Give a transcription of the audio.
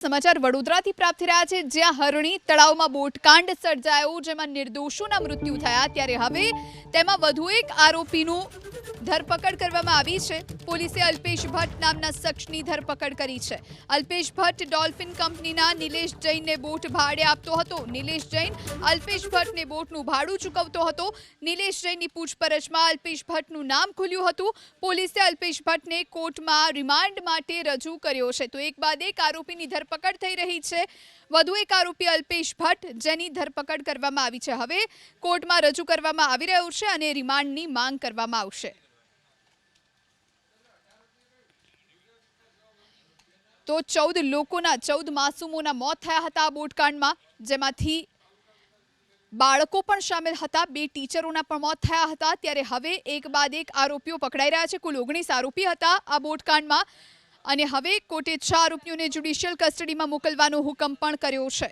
સમાચાર વડોદરાથી પ્રાપ્ત થઈ રહ્યા છે, જ્યાં હરણી તળાવમાં બોટકાંડ સર્જાયો, જેમાં નિર્દોષોના મૃત્યુ થયા. ત્યારે હવે તેમાં વધુ એક આરોપીનું ધરપકડ કરવામાં આવી છે. પોલીસે અલ્પેશ ભટ્ટ નામના શખ્સની ધરપકડ કરી છે. અલ્પેશ ભટ્ટ ડોલ્ફિન કંપનીના નિલેશ જૈનને બોટ ભાડે આપતો હતો. નિલેશ જૈન અલ્પેશ ભટ્ટને બોટનું ભાડું ચૂકવતો હતો. નિલેશ જૈનની પૂછપરછમાં અલ્પેશ ભટ્ટનું નામ ખુલ્યું હતું. પોલીસે અલ્પેશ ભટ્ટને કોર્ટમાં રિમાન્ડ માટે રજૂ કર્યો છે. તો એક બાદ એક આરોપીની ધરપકડ થઈ રહી છે. વધુ એક આરોપી અલ્પેશ ભટ્ટ, જેની ધરપકડ કરવામાં આવી છે, હવે કોર્ટમાં રજૂ કરવામાં આવી રહ્યું છે અને રિમાન્ડની માંગ કરવામાં આવશે. તો 14 માસૂમોના મોત થયા હતા આ બોટકાંડમાં, જેમાંથી બાળકો પણ શામેલ હતા. 2 ટીચરોના પણ મોત થયા હતા. ત્યારે હવે એક બાદ એક આરોપીઓ પકડાઈ રહ્યા છે. કુલ 19 આરોપી હતા આ બોટકાંડમાં અને હવે કોર્ટે 6 આરોપીઓને જ્યુડિશિયલ કસ્ટડીમાં મોકલવાનો હુકમ પણ કર્યો છે.